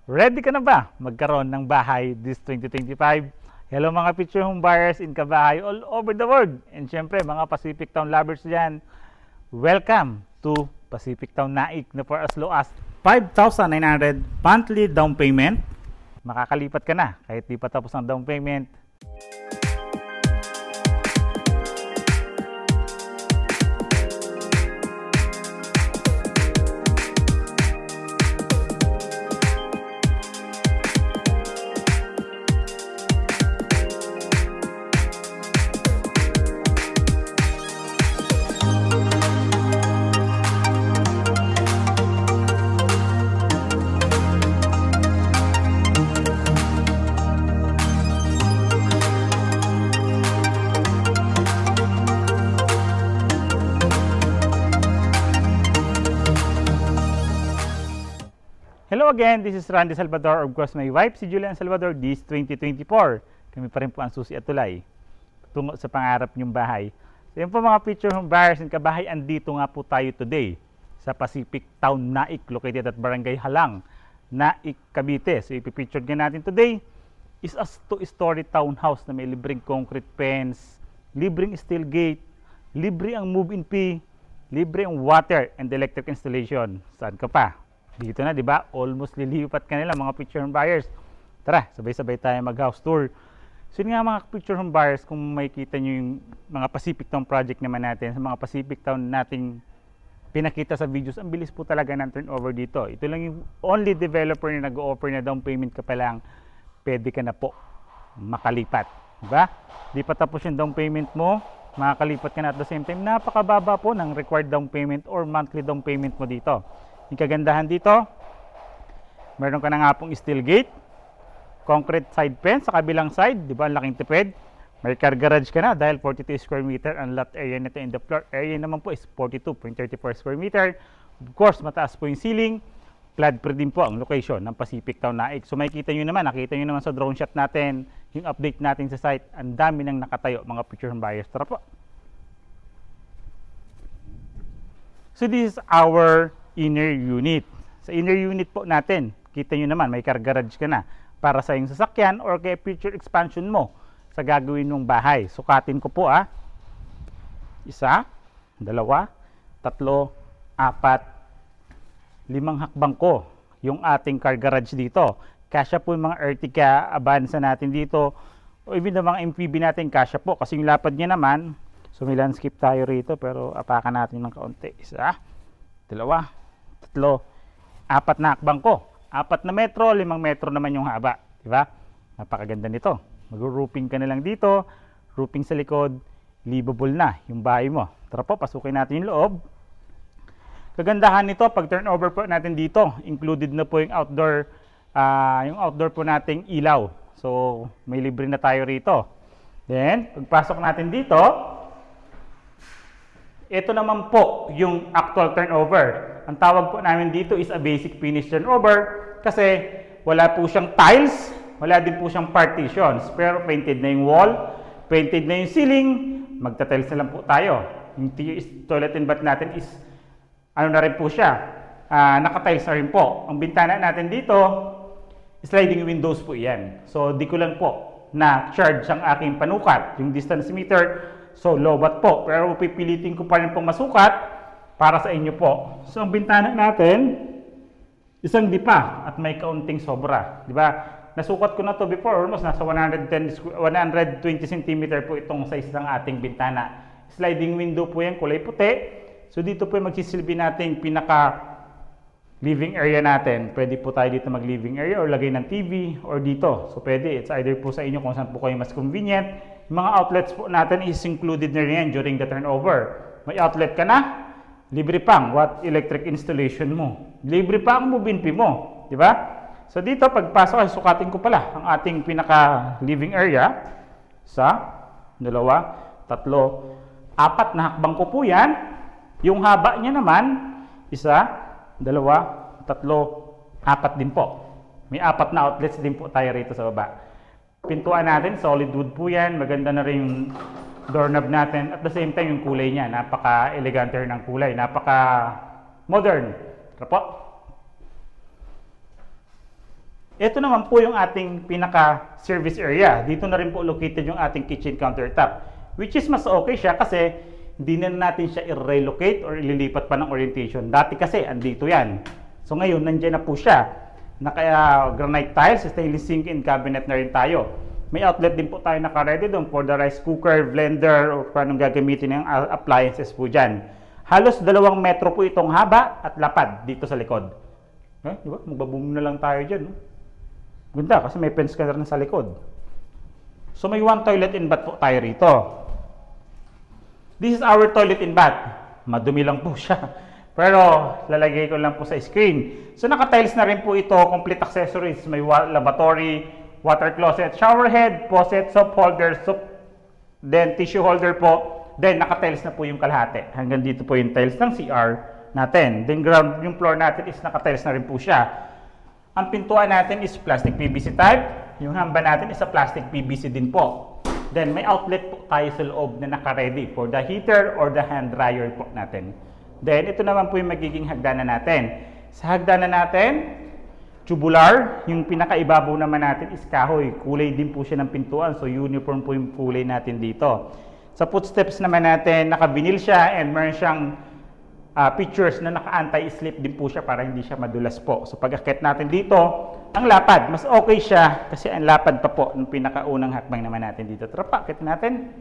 Ready ka na ba magkaroon ng bahay this 2025? Hello mga future home buyers in kabahay all over the world. And syempre mga Pacific Town lovers dyan, welcome to Pacific Town Naik na for as low as 5,900 monthly down payment. Makakalipat ka na kahit di pa tapos ang down payment. Hello again, this is Randy Salvador, of course my wife si Julian Salvador, this 2024. Kami pa rin po ang susi at tulay tungo sa pangarap niyong bahay. So yun po mga future home buyers and kabahay, andito nga po tayo today sa Pacific Town Naik, located at Barangay Halang, Naik, Cavite. So ipipicture nga natin today is a 2-story townhouse na may libreng concrete fence, libreng steel gate, libre ang move-in fee, libre ang water and electric installation. Saan ka pa? Dito na, di ba? Almost lilipat ka nila mga future home buyers. Tara, sabay-sabay tayo mag-house tour. So yun nga mga future home buyers, kung makikita nyo yung mga Pacific Town project naman natin, sa mga Pacific Town nating pinakita sa videos, ang bilis po talaga ng turnover dito. Ito lang yung only developer na nag-offer na down payment ka pa lang, pwede ka na po makalipat. Diba? Di pa tapos yung down payment mo, makakalipat ka na at the same time, napakababa po ng required down payment or monthly down payment mo dito. Yung kagandahan dito, meron ka na nga pong steel gate, concrete side fence sa kabilang side, di ba? Ang laking tipid. May car garage ka na dahil 42 square meter ang lot area nito, in the floor area naman po is 42.34 square meter. Of course, mataas po yung ceiling. Flood free din po ang location ng Pacific Town Naik. So makikita nyo naman, nakita nyo naman sa drone shot natin, yung update natin sa site, ang dami nang nakatayo mga future home buyers. Tara po. So this is our inner unit. Sa inner unit po natin, kita nyo naman, may car garage ka na para sa iyong sasakyan or kaya future expansion mo sa gagawin mong bahay. Sukatin ko po 1, 2, 3, 4, 5 hakbang ko yung ating car garage dito. Kasya po yung mga Ertiga Avanza natin dito o even yung mga MPV natin, kasya po kasi yung lapad niya naman. So may landscape tayo rito pero apakan natin ng kaunti. 1, 2, 3, 4 na hakbang ko. 4 na metro, 5 metro naman yung haba. Diba? Napakaganda nito. Mag-roofing ka na lang dito. Roofing sa likod. Livable na yung bahay mo. Tara po, pasukin natin yung loob. Kagandahan nito, pag turnover po natin dito, included na po yung outdoor po nating ilaw. So, may libre na tayo rito. Then, pagpasok natin dito, ito naman po yung actual turnover. Ang tawag po namin dito is a basic finish turnover kasi wala po siyang tiles, wala din po siyang partitions. Pero painted na yung wall, painted na yung ceiling, magta-tiles na lang po tayo. Yung toilet and bath natin is, ano na rin po siya, naka-tiles na rin po. Ang bintana natin dito, sliding windows po yan. So, di ko lang po na-charge ang aking panukat, yung distance meter. So, lobat po. Pero pipilitin ko pa rin pong masukat para sa inyo po. So, ang bintana natin, isang dipa at may kaunting sobra. Diba? Nasukat ko na to before, almost nasa 120 cm po itong size ng ating bintana. Sliding window po yan, kulay puti. So, dito po yung magsisilbi natin pinaka living area natin. Pwede po tayo dito mag-living area or lagay ng TV or dito. So, pwede. It's either po sa inyo kung saan po kayo mas convenient. Yung mga outlets po natin is included na rin during the turnover. May outlet ka na, libre pang what electric installation mo. Libre pa ang move-in fee mo. Di ba? So dito, pagpasok ay sukatin ko pala ang ating pinaka living area. 1, 2, 3, 4 na hakbang ko po yan. Yung haba niya naman, 1, 2, 3, 4 din po. May 4 na outlets din po tayo rito sa baba. Pintuan natin, solid wood po yan. Maganda na rin yung doorknob natin. At the same time, yung kulay niya, napaka-elegante ng kulay. Napaka-modern. Tara po. Ito naman po yung ating pinaka-service area. Dito na rin po located yung ating kitchen countertop. Which is mas okay siya kasi hindi na natin siya i-relocate or ililipat pa ng orientation. Dati kasi andito yan. So ngayon, nandiyan na po siya. Naka-granite tiles, stainless sink and cabinet na rin tayo. May outlet din po tayo naka-ready doon for the rice cooker, blender, o kung anong gagamitin ng appliances po dyan. Halos 2 metro po itong haba at lapad dito sa likod. Diba? Magbaboom na lang tayo dyan. No? Ganda kasi may fence ka na sa likod. So may 1 toilet and bath po tayo rito. This is our toilet and bath. Madumi lang po siya. Pero lalagay ko lang po sa screen. So naka-tiles na rin po ito, complete accessories. May lavatory, water closet, shower head, faucet, soap holder, then tissue holder po. Then naka-tiles na po yung kalahati. Hanggang dito po yung tiles ng CR natin. Then ground, yung floor natin is naka-tiles na rin po siya. Ang pintuan natin is plastic PVC type. Yung hamba natin is a plastic PVC din po. Then may outlet po tayo sa loob na naka-ready for the heater or the hand dryer po natin. Then ito naman po yung magiging hagdanan natin. Sa hagdanan natin, tubular. Yung pinakaibabaw naman natin is kahoy. Kulay din po siya ng pintuan. So uniform po yung kulay natin dito. Sa footsteps naman natin, naka-vinyl siya and meron siyang features na naka-anti-slip din po siya para hindi siya madulas po. So pag-akit natin dito, ang lapad, mas okay siya kasi ang lapad pa po ng pinakaunang hakbang naman natin dito. Tara pa, akit natin.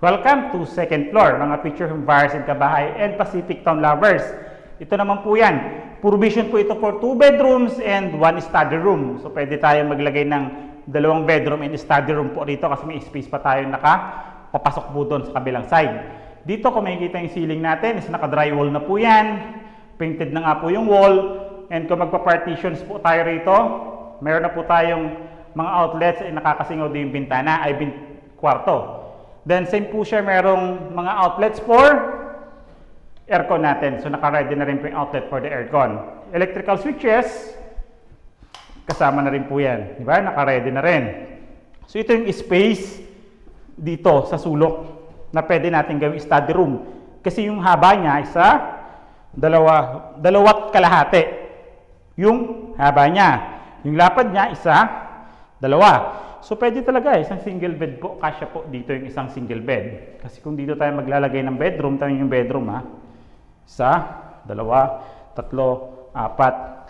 Welcome to second floor, mga future home buyers and kabahay and Pacific Town lovers. Ito naman po yan. Provision po ito for 2 bedrooms and 1 study room. So pwede tayo maglagay ng 2 bedroom and study room po dito kasi may space pa tayo nakapapasok po doon sa kabilang side. Dito kung makikita yung ceiling natin is naka-drywall na po yan. Painted na nga po yung wall. And kung magpa-partitions po tayo rito, meron na po tayong mga outlets ay nakakasingaw din yung bintana ay kwarto. Then same po siya, merong mga outlets for aircon natin. So naka-ready na rin po yung outlet for the aircon. Electrical switches, kasama na rin po yan. Diba? Naka-ready na rin. So ito yung space dito sa sulok na pwede natin gawing study room. Kasi yung haba niya isa, dalawat kalahati. Yung haba niya. Yung lapad niya isa, 2. So pwede talaga isang single bed po. Kasya po dito yung isang single bed. Kasi kung dito tayo maglalagay ng bedroom, tayo yung bedroom ha. 1, 2, 3, 4, 5.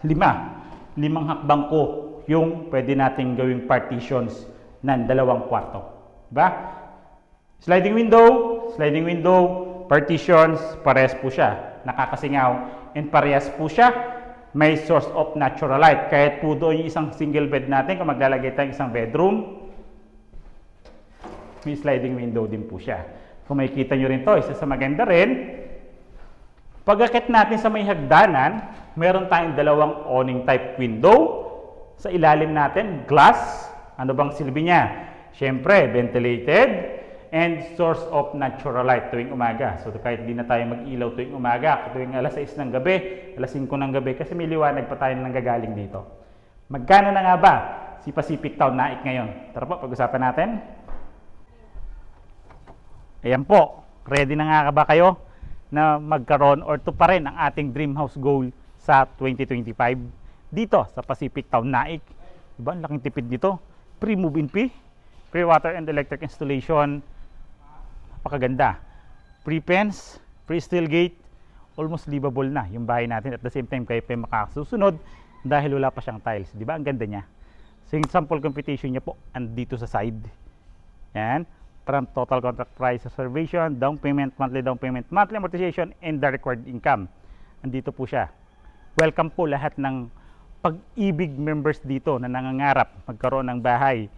5 hakbang ko yung pwede natin gawing partitions ng 2 kwarto. Diba? Sliding window, partitions, parehas po siya. Nakakasingaw and parehas po siya. May source of natural light. Kahit po doon yung isang single bed natin, kung maglalagay tayong isang bedroom, may sliding window din po siya. Kung makikita nyo rin to, isa sa maganda rin, pag-akit natin sa may hagdanan, meron tayong 2 awning type window. Sa ilalim natin, glass. Ano bang silbi niya? Siyempre, ventilated and source of natural light tuwing umaga. So kahit di na tayo mag-ilaw tuwing umaga, tuwing alas 6 ng gabi, alas 5 ng gabi, kasi may liwanag pa tayo nanggagaling dito. Magkano na nga ba si Pacific Town Naik ngayon? Tara po, pag-usapan natin. Ayan po, ready na nga ba kayo na magkaroon or tuparin ang ating dream house goal sa 2025 dito sa Pacific Town Naik? Diba? Ang laking tipid dito. Pre-move-in fee, free water and electric installation, napakaganda. Free fence, free steel gate, almost livable na yung bahay natin. At the same time, kayo pa makasusunod dahil wala pa siyang tiles. Diba? Ang ganda niya. So yung sample computation niya po, andito sa side. Yan. From total contract price, reservation, down payment, monthly amortization, and the required income. Andito po siya. Welcome po lahat ng Pag-ibig members dito na nangangarap magkaroon ng bahay.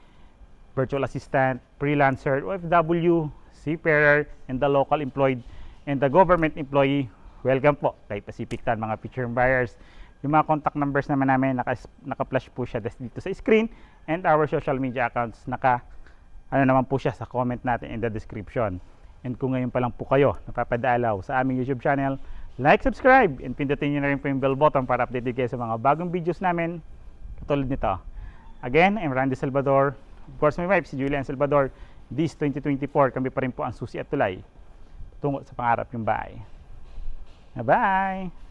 Virtual assistant, freelancer, OFW, seafarer, and the local employed and the government employee. Welcome po kay Pacific Town, mga future buyers. Yung mga contact numbers naman namin, naka-flash po siya dito sa screen, and our social media accounts, naman po siya sa comment natin in the description. And kung ngayon pa lang po kayo napapadalaw sa aming YouTube channel, like, subscribe, and pindutin nyo na rin po yung bell button para updated kayo sa mga bagong videos namin katulad nito. Again, I'm Randy Salvador. Of course, my wife, si Julian Salvador. This 2024, kami pa rin po ang susi at tulay tungo sa pangarap yung bahay. Bye-bye!